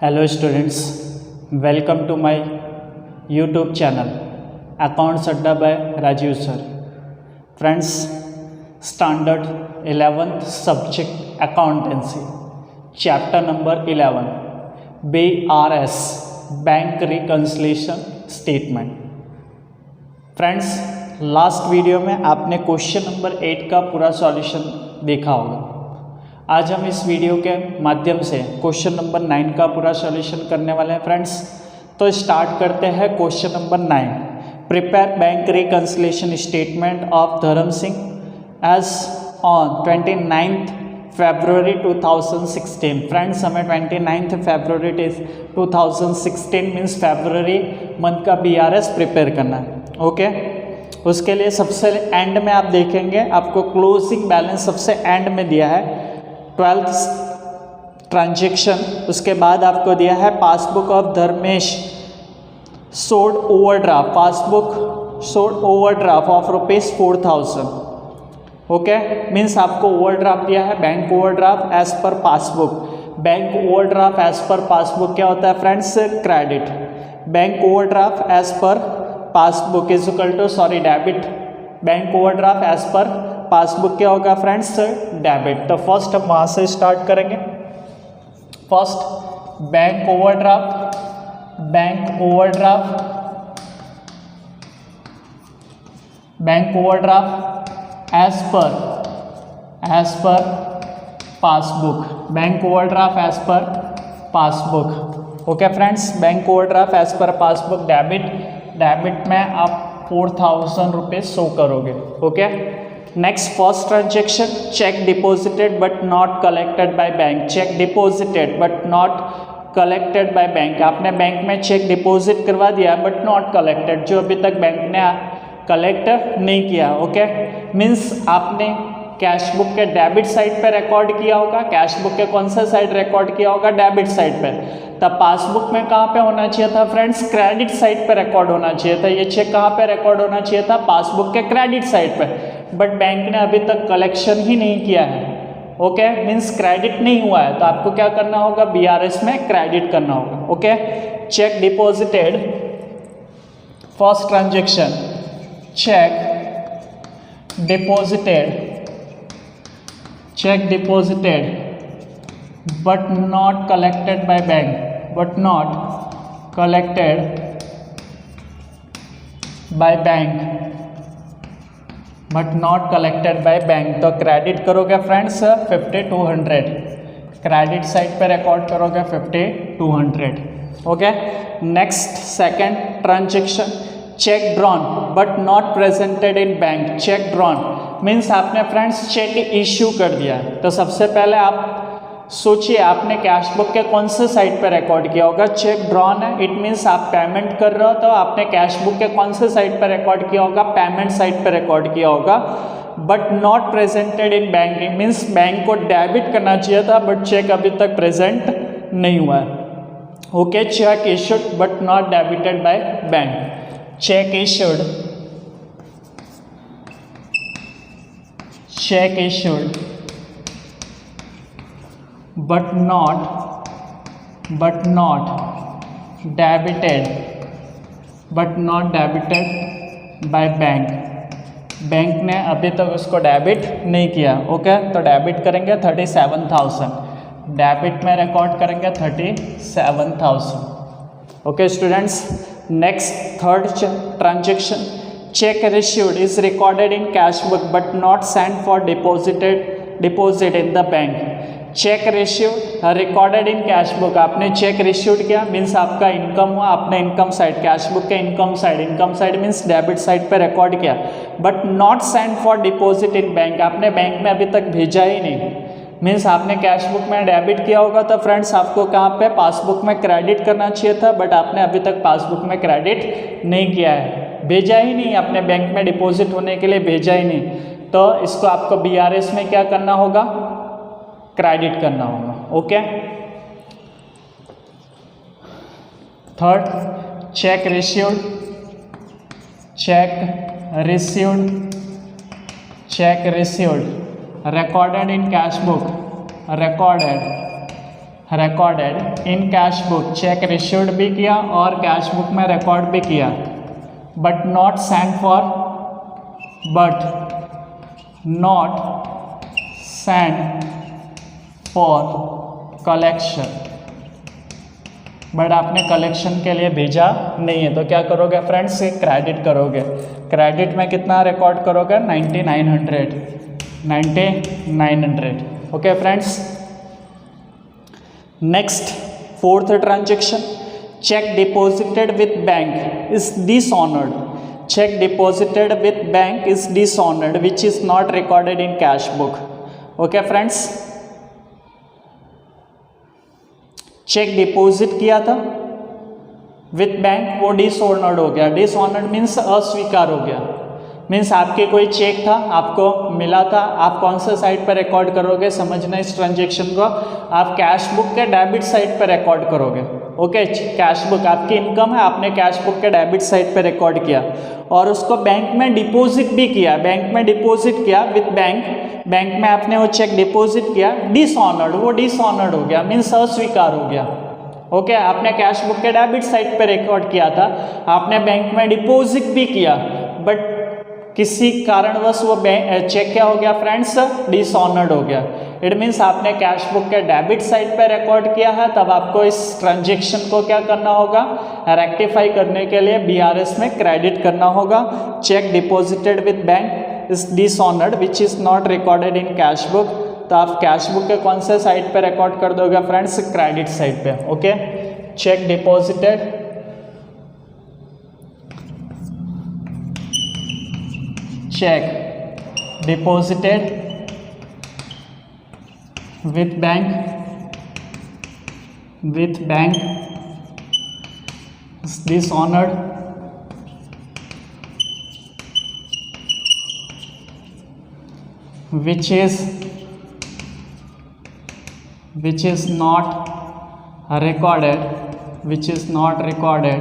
Hello students, welcome to my YouTube channel Accounts Adda by Rajiv sir. Friends, Standard 11th Subject Accountancy, Chapter number 11, BRS Bank Reconciliation Statement. Friends, last video में आपने question number 8 का पूरा solution देखा होगा. आज हम इस video के माध्यम से क्वेश्चन नंबर 9 का पूरा सॉल्यूशन करने वाले हैं. फ्रेंड्स, तो स्टार्ट करते हैं question number 9. Prepare bank reconciliation statement of Dharam Singh as on 29th February 2016. Friends, हमें 29th February 2016 मीन्स फरवरी मंथ का BRS प्रिपेयर करना है. ओके, उसके लिए सबसे एंड में आप देखेंगे आपको क्लोजिंग बैलेंस सबसे एंड में दिया है 12th ट्रांजेक्शन. उसके बाद आपको दिया है passbook of Dharmesh showed overdraft, passbook showed overdraft of ₹4,000. Okay, means आपको ओवरड्राफ्ट दिया है bank overdraft as per passbook. Bank overdraft as per passbook क्या होता है friends? Credit. Bank overdraft as per passbook is equal to debit. Bank overdraft as per passbook क्या होगा friends? Debit. तो first हम वहाँ से स्टार्ट करेंगे. First bank overdraft, bank overdraft, bank overdraft as per passbook, bank overdraft as per passbook. Okay friends, bank overdraft as per passbook debit. Debit में आप 4,000 रुपये शो करोगे. Okay, next first transaction cheque deposited but not collected by bank. Cheque deposited but not collected by bank. आपने bank में cheque deposit करवा दिया but not collected, जो अभी तक बैंक ने कलेक्ट नहीं किया. ओके, मीन्स आपने कैश बुक के डेबिट साइड पे रिकॉर्ड किया होगा. कैश बुक के कौन सा साइड रिकॉर्ड किया होगा? डेबिट साइड पे. तब पासबुक में कहाँ पे होना चाहिए था फ्रेंड्स? क्रेडिट साइड पे रिकॉर्ड होना चाहिए था. ये चेक कहाँ पे रिकॉर्ड होना चाहिए था? पासबुक के क्रेडिट साइड पे. बट बैंक ने अभी तक कलेक्शन ही नहीं किया है. ओके, मीन्स क्रेडिट नहीं हुआ है, तो आपको क्या करना होगा? BRS में क्रेडिट करना होगा. Okay, check deposited, first transaction cheque deposited but not collected by bank, but not collected by bank. तो क्रेडिट करोगे फ्रेंड्स 5,200. क्रेडिट साइड पे रिकॉर्ड करोगे 5,200. Okay, next second transaction check drawn but not presented in bank. Check drawn means आपने friends check issue कर दिया. तो सबसे पहले आप सोचिए आपने कैश बुक के कौन से साइड पे रिकॉर्ड किया होगा? चेक ड्रॉन है, इट मीन्स आप पेमेंट कर रहे हो, तो आपने कैश बुक के कौन से साइड पे रिकॉर्ड किया होगा? पेमेंट साइड पे रिकॉर्ड किया होगा. But not presented in banking means bank को डेबिट करना चाहिए था, बट चेक अभी तक प्रेजेंट नहीं हुआ है. Okay, check issued but not debited by bank. Check issued but not debited by bank. Bank ने अभी तक उसको डेबिट नहीं किया. ओके, तो डेबिट करेंगे 37,000. डेबिट में रिकॉर्ड करेंगे 37,000. Okay students, next third transaction check received is recorded in cash book but not send for deposit in the bank. Check received recorded in cash book. आपने check received किया means आपका income हुआ, आपने income side cash book के income side means debit side पे record किया. But not send for deposit in bank. आपने bank में अभी तक भेजा ही नहीं, मीन्स आपने कैश बुक में डेबिट किया होगा तो फ्रेंड्स आपको कहाँ पे? पासबुक में क्रेडिट करना चाहिए था, बट आपने अभी तक पासबुक में क्रेडिट नहीं किया है, भेजा ही नहीं. आपने बैंक में डिपॉजिट होने के लिए भेजा ही नहीं, तो इसको आपको BRS में क्या करना होगा? क्रेडिट करना होगा. Okay, third check received recorded in cash book, recorded recorded in cash book, check received भी किया और कैश बुक में रिकॉर्ड भी किया, but not send for collection, but आपने कलेक्शन के लिए भेजा नहीं है, तो क्या करोगे फ्रेंड्स, क्रेडिट करोगे। क्रेडिट में कितना रिकॉर्ड करोगे, 9900। Okay friends, next fourth transaction, cheque deposited with bank is dishonoured, cheque deposited with bank is dishonoured which is not recorded in cash book. Okay friends, cheque deposit किया था with bank, वो dishonoured हो गया। Dishonoured means अस्वीकार हो गया, means आपके कोई चेक था, आपको मिला था, आप कौन सा साइड पर रिकॉर्ड करोगे, समझना इस ट्रांजेक्शन को, आप कैश बुक के डेबिट साइड पर रिकॉर्ड करोगे। ओके, कैश बुक आपकी इनकम है, आपने कैश बुक के डेबिट साइड पर रिकॉर्ड किया और उसको बैंक में डिपॉजिट भी किया, बैंक में डिपॉजिट किया विथ बैंक, बैंक में आपने वो चेक डिपॉजिट किया, डिसऑनर्ड, वो डिसऑनर्ड हो गया, मीन्स अस्वीकार हो गया। ओके, आपने कैश बुक के डेबिट साइड पे रिकॉर्ड किया था, आपने बैंक में डिपॉजिट भी किया, बट किसी कारणवश वो चेक क्या हो गया फ्रेंड्स, डिसऑनर्ड हो गया। इट मीन्स आपने कैश बुक के डेबिट साइड पे रिकॉर्ड किया है, तब आपको इस ट्रांजेक्शन को क्या करना होगा, रेक्टिफाई करने के लिए बीआरएस में क्रेडिट करना होगा। Check deposited with bank is dishonoured which is not recorded in cash book, तो आप कैश बुक के कौन से साइड पे रिकॉर्ड कर दोगे फ्रेंड्स, क्रेडिट साइड पे। Okay, check deposited with bank is dishonored which is not recorded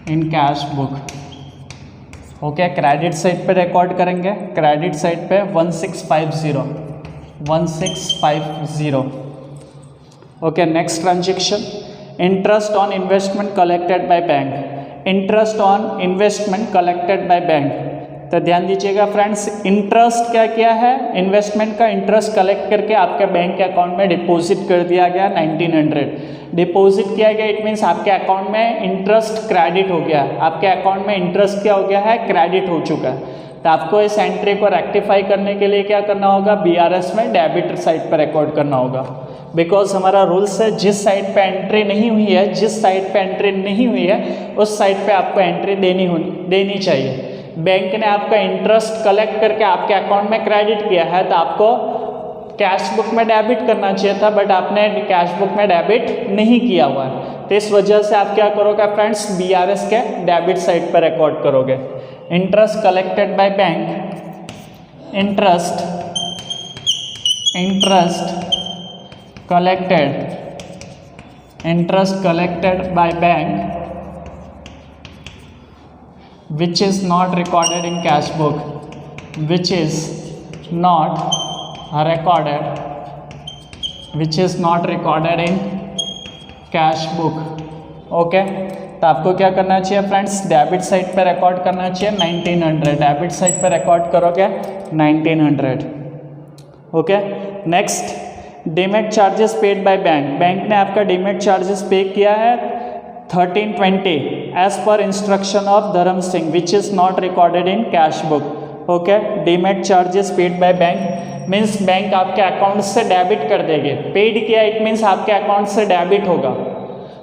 in cash book। Okay, credit side पे रिकॉर्ड करेंगे, क्रेडिट साइड पे 1650। Okay, next transaction, interest on investment collected by bank, interest on investment collected by bank. तो ध्यान दीजिएगा friends, interest क्या किया है, investment का इंटरेस्ट कलेक्ट करके आपके बैंक के अकाउंट में डिपॉजिट कर दिया गया 1900, डिपॉजिट किया गया, इट मीन्स आपके अकाउंट में इंटरेस्ट क्रेडिट हो गया, आपके अकाउंट में इंटरेस्ट क्या हो गया है, क्रेडिट हो चुका है। तो आपको इस एंट्री को रेक्टिफाई करने के लिए क्या करना होगा, बीआरएस में डेबिट साइड पर रिकॉर्ड करना होगा, बिकॉज हमारा रूल्स है जिस साइड पे एंट्री नहीं हुई है, जिस साइड पे एंट्री नहीं हुई है उस साइड पे आपको एंट्री देनी चाहिए। बैंक ने आपका इंटरेस्ट कलेक्ट करके आपके अकाउंट में क्रेडिट किया है, तो आपको कैश बुक में डेबिट करना चाहिए था, बट आपने कैश बुक में डेबिट नहीं किया हुआ है, तो इस वजह से आप क्या करोगे फ्रेंड्स, बीआरएस के डेबिट साइड पर रिकॉर्ड करोगे। Interest collected by bank, interest collected by bank which is not recorded in cash book, which is not recorded in cash book। Okay, तो आपको क्या करना चाहिए फ्रेंड्स, डेबिट साइड पे record करना चाहिए 1900, डेबिट साइड पे रिकॉर्ड करोगे 1900। Okay, next, demat charges paid by bank, bank ने आपका डीमैट चार्जेस पे किया है 1320 as per instruction of धर्म Singh which is not recorded in cash book। Okay, demat charges paid by bank means bank आपके account से debit कर देंगे, पेड किया इट मीन्स आपके अकाउंट से डेबिट होगा,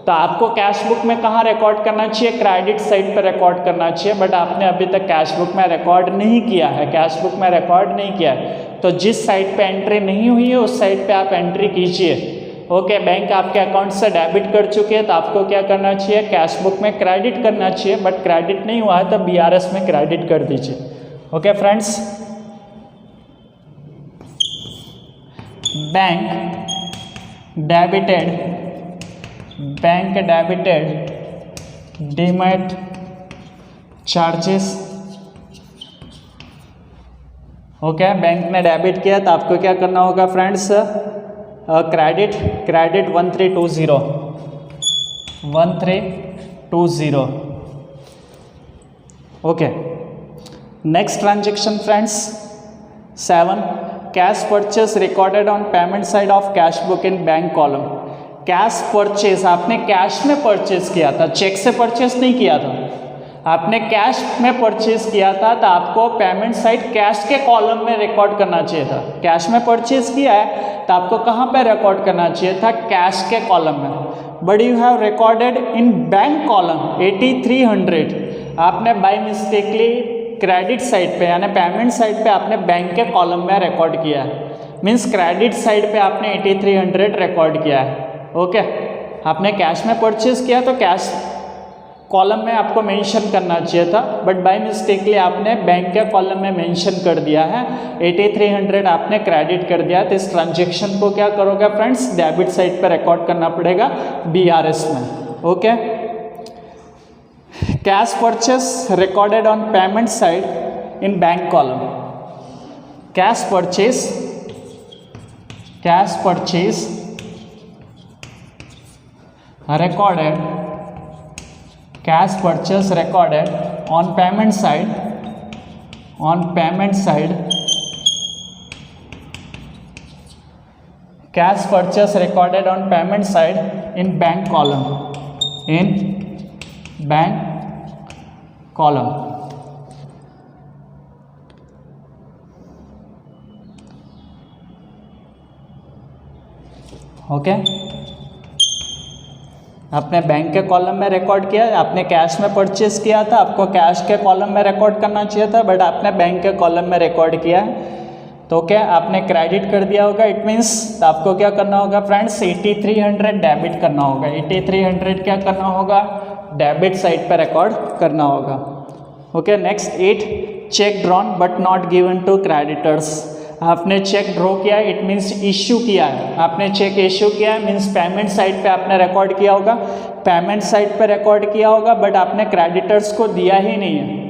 तो आपको कैश बुक में कहाँ रिकॉर्ड करना चाहिए, क्रेडिट साइड पर रिकॉर्ड करना चाहिए, बट आपने अभी तक कैश बुक में रिकॉर्ड नहीं किया है, कैश बुक में रिकॉर्ड नहीं किया है, तो जिस साइड पे एंट्री नहीं हुई है उस साइड पे आप एंट्री कीजिए। ओके, बैंक आपके अकाउंट से डेबिट कर चुके हैं, तो आपको क्या करना चाहिए, कैश बुक में क्रेडिट करना चाहिए, बट क्रेडिट नहीं हुआ है तो बीआरएस में क्रेडिट कर दीजिए। Okay friends, bank debited demat charges. Okay, bank ने डेबिट किया तो आपको क्या करना होगा friends, credit 1320 okay. Next transaction friends 7 cash purchase recorded on payment side of cash book in bank column. Cash purchase आपने कैश में परचेस किया था, चेक से परचेस नहीं किया था, आपने कैश में परचेस किया था तो आपको पेमेंट साइड कैश के कॉलम में रिकॉर्ड करना चाहिए था। कैश में परचेस किया है तो आपको कहाँ पे रिकॉर्ड करना चाहिए था? कैश के कॉलम में। But you have recorded in bank column 8300, आपने बाय मिस्टेकली क्रेडिट साइड पे यानी पेमेंट साइड पे आपने बैंक के कॉलम में रिकॉर्ड किया है, मीन्स क्रेडिट साइड पे आपने 8300 रिकॉर्ड किया है। ओके आपने कैश में परचेस किया तो कैश कॉलम में आपको मेंशन करना चाहिए था, बट बाय मिस्टेकली आपने बैंक के कॉलम में मेंशन कर दिया है, 8300 आपने क्रेडिट कर दिया। तो इस ट्रांजेक्शन को क्या करोगे फ्रेंड्स? डेबिट साइड पे रिकॉर्ड करना पड़ेगा BRS में। Okay cash purchase recorded on payment side in bank column. Cash purchase recorded, cash purchase recorded on payment side, cash purchase recorded on payment side in bank column, okay आपने bank के column में record किया, आपने cash में purchase किया था, आपको cash के कॉलम में रिकॉर्ड करना चाहिए था, बट आपने बैंक के कॉलम में रिकॉर्ड किया है तो क्या आपने क्रेडिट कर दिया होगा। इट मीन्स तो आपको क्या करना होगा फ्रेंड्स? 8300 डेबिट करना होगा। 8300 क्या करना होगा? डेबिट साइड पर रिकॉर्ड करना होगा। Okay next 8 cheque drawn but not given to creditors. आपने चेक ड्रॉ किया है, इट मीन्स इश्यू किया है, आपने चेक इश्यू किया है, मीन्स पेमेंट साइड पे आपने रिकॉर्ड किया होगा, पेमेंट साइड पे रिकॉर्ड किया होगा, बट आपने क्रेडिटर्स को दिया ही नहीं है।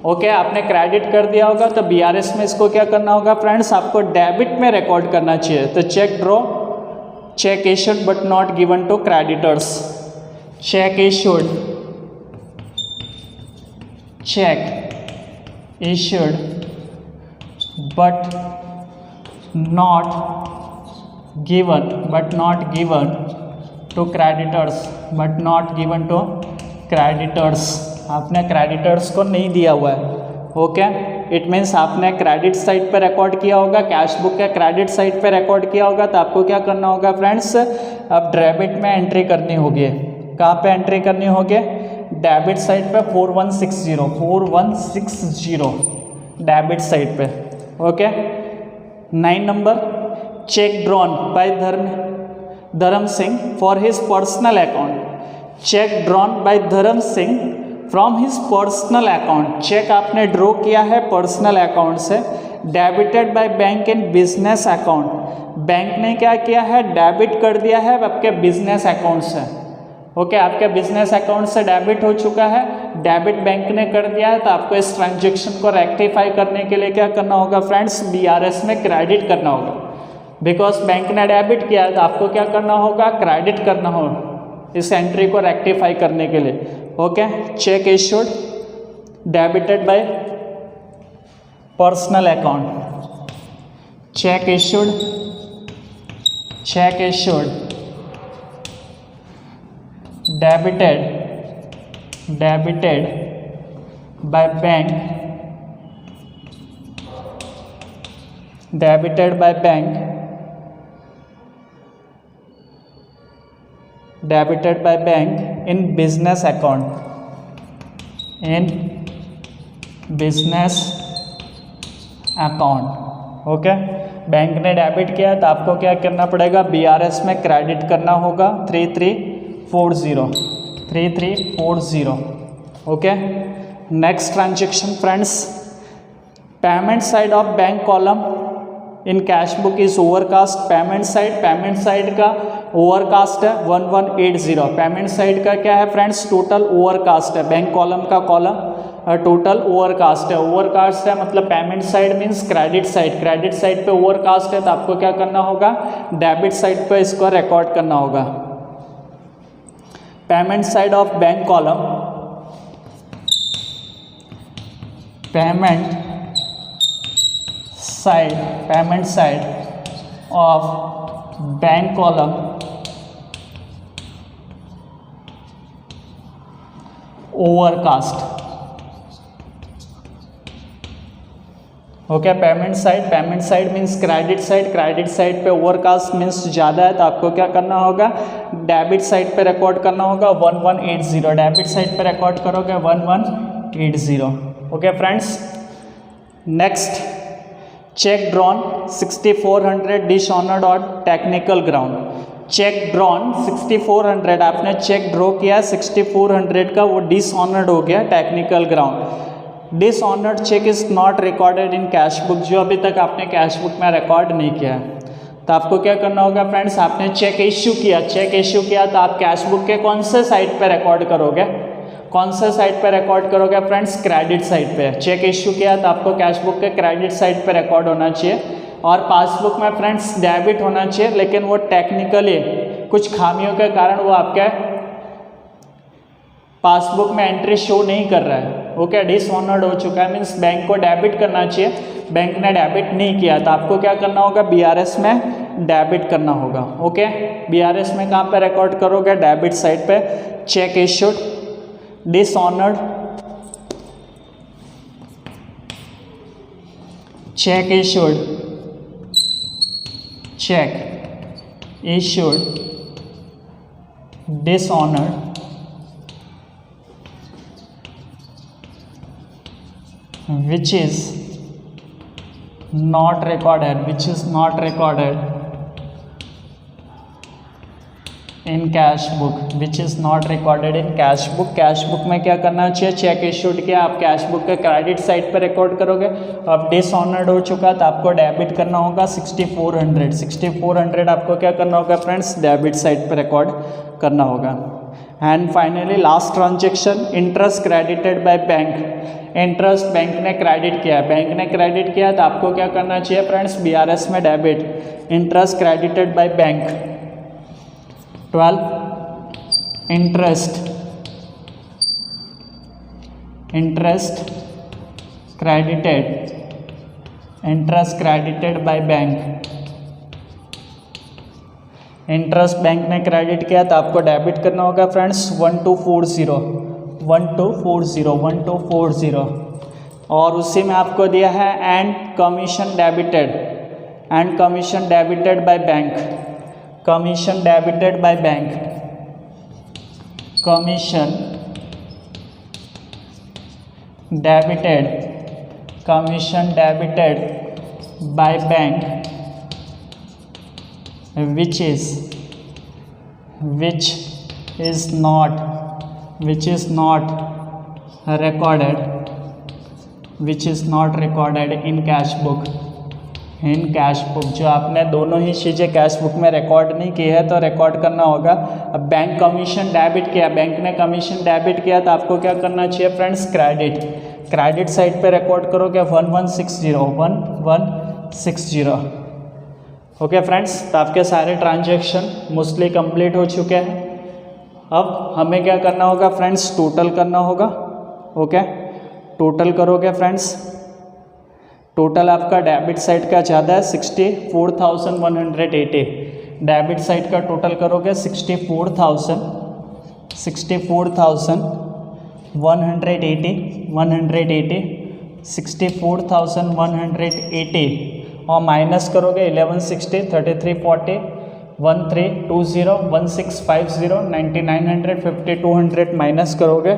ओके आपने क्रेडिट कर दिया होगा तो BRS में इसको क्या करना होगा फ्रेंड्स? आपको डेबिट में रिकॉर्ड करना चाहिए। तो cheque draw, cheque issued but not given to creditors, cheque issued but not given to creditors, आपने क्रेडिटर्स को नहीं दिया हुआ है। ओके इट मीन्स आपने क्रेडिट साइड पे रिकॉर्ड किया होगा, कैश बुक के क्रेडिट साइड पे रिकॉर्ड किया होगा, तो आपको क्या करना होगा फ्रेंड्स? अब डेबिट में एंट्री करनी होगी। कहाँ पे एंट्री करनी होगी? डेबिट साइड पे 4160 डेबिट साइड पे। Okay 9 number cheque drawn by Dharam Singh for his personal account. Cheque drawn by Dharam Singh from his personal account. Cheque आपने ड्रॉ किया है पर्सनल अकाउंट से, debited by bank in business account. Bank ने क्या किया है? डेबिट कर दिया है आपके बिजनेस अकाउंट से। ओके आपके बिजनेस अकाउंट से डेबिट हो चुका है, डेबिट बैंक ने कर दिया है, तो आपको इस ट्रांजेक्शन को रेक्टिफाई करने के लिए क्या करना होगा फ्रेंड्स? BRS में क्रेडिट करना होगा। बिकॉज बैंक ने डेबिट किया है तो आपको क्या करना होगा? क्रेडिट करना होगा इस एंट्री को रेक्टिफाई करने के लिए। Okay check issued debited bye personal account, check issued debited by bank, in business account, okay bank ने डेबिट किया है तो आपको क्या करना पड़ेगा? BRS में क्रेडिट करना होगा 3340। Okay next transaction friends, payment side of bank column in cash book is overcast. Payment side का ओवरकास्ट है 1180। पेमेंट साइड का क्या है फ्रेंड्स? टोटल ओवरकास्ट है बैंक कॉलम का कॉलम टोटल ओवरकास्ट है। ओवरकास्ट है मतलब payment side means credit side, credit side पे ओवरकास्ट है तो आपको क्या करना होगा, डेबिट साइड पे इसको रिकॉर्ड करना होगा। Payment side of bank column, payment side of bank column overcast. Okay, payment side means credit side पे ओवरकास्ट मीन्स ज़्यादा है तो आपको क्या करना होगा, डेबिट साइड पे रिकॉर्ड करना होगा 1180, डेबिट साइड पे रिकॉर्ड करोगे 1180। Okay friends, next check drawn 6400 dishonoured और टेक्निकल ग्राउंड। चेक ड्रॉन 6400, आपने चेक ड्रॉ किया 6400 का, वो डिसऑनर्ड हो गया technical ground. Dishonoured cheque is not recorded in cash book, जो अभी तक आपने कैश बुक में रिकॉर्ड नहीं किया है तो आपको क्या करना होगा फ्रेंड्स, आपने चेक इश्यू किया तो आप कैश बुक के कौन से साइड पे रिकॉर्ड करोगे, कौन से साइड पे रिकॉर्ड करोगे फ्रेंड्स, क्रेडिट साइड पे। चेक इश्यू किया तो आपको कैश बुक के क्रेडिट साइड पे रिकॉर्ड होना चाहिए, और पासबुक में फ्रेंड्स डेबिट होना चाहिए, लेकिन वो टेक्निकली कुछ खामियों के कारण वो आपके पासबुक में एंट्री शो नहीं कर रहा है। ओके, डिसऑनर्ड हो चुका है मीन्स बैंक को डेबिट करना चाहिए, बैंक ने डेबिट नहीं किया तो आपको क्या करना होगा, बीआरएस में डेबिट करना होगा। ओके, बीआरएस में कहाँ पे रिकॉर्ड करोगे, डेबिट साइड पे। Check issued dishonoured, check issued dishonoured which is not recorded in cash book, cash book में क्या करना चाहिए, चेक इश्यूड किया, आप कैश बुक के क्रेडिट साइड पर रिकॉर्ड करोगे। अब डिसऑनर्ड हो चुका तो आपको डेबिट करना होगा 6400 आपको क्या करना होगा फ्रेंड्स, डेबिट साइड पर रिकॉर्ड करना होगा। And finally last transaction, interest credited by bank. Interest bank ने क्रेडिट किया तो आपको क्या करना चाहिए फ्रेंड्स, बीआरएस में debit. Interest credited by bank 12, interest credited by bank. Interest bank ने क्रेडिट किया तो आपको डेबिट करना होगा फ्रेंड्स 1240, और उसी में आपको दिया है and commission debited by bank, commission debited by bank which is not recorded in cash book। जो आपने दोनों ही चीज़ें कैश बुक में रिकॉर्ड नहीं की है तो रिकॉर्ड करना होगा। अब बैंक कमीशन डेबिट किया, बैंक ने कमीशन डेबिट किया तो आपको क्या करना चाहिए फ्रेंड्स, क्रेडिट साइड पे रिकॉर्ड करोगे 1160। ओके फ्रेंड्स, तो आपके सारे ट्रांजैक्शन मोस्टली कंप्लीट हो चुके हैं। अब हमें क्या करना होगा फ्रेंड्स, टोटल करना होगा। ओके, टोटल करोगे फ्रेंड्स, टोटल आपका डेबिट साइड का ज़्यादा है 64,180, डेबिट साइड का टोटल करोगे 64,180 64,180 और माइनस करोगे 1160, 3340, 1320, 1650, 9900, 5200 माइनस करोगे,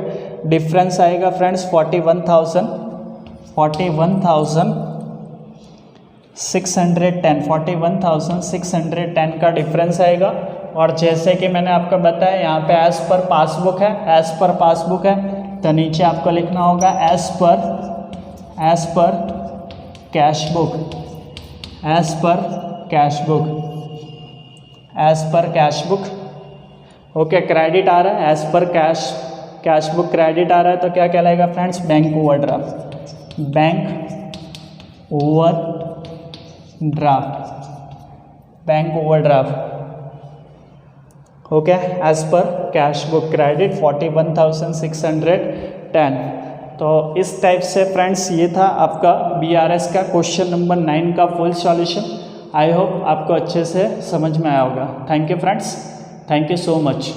डिफरेंस आएगा फ्रेंड्स 41,610 का डिफरेंस आएगा। और जैसे कि मैंने आपको बताया यहाँ पे एज पर पासबुक है, तो नीचे आपको लिखना होगा as per cash book. Okay, credit आ रहा है as per cash book credit आ रहा है तो क्या कहलाएगा friends, bank overdraft, bank overdraft, bank overdraft. Okay, as per cash book credit 41,610। तो इस टाइप से फ्रेंड्स ये था आपका BRS का क्वेश्चन नंबर 9 का फुल सॉल्यूशन। आई होप आपको अच्छे से समझ में आया होगा। Thank you friends, thank you so much.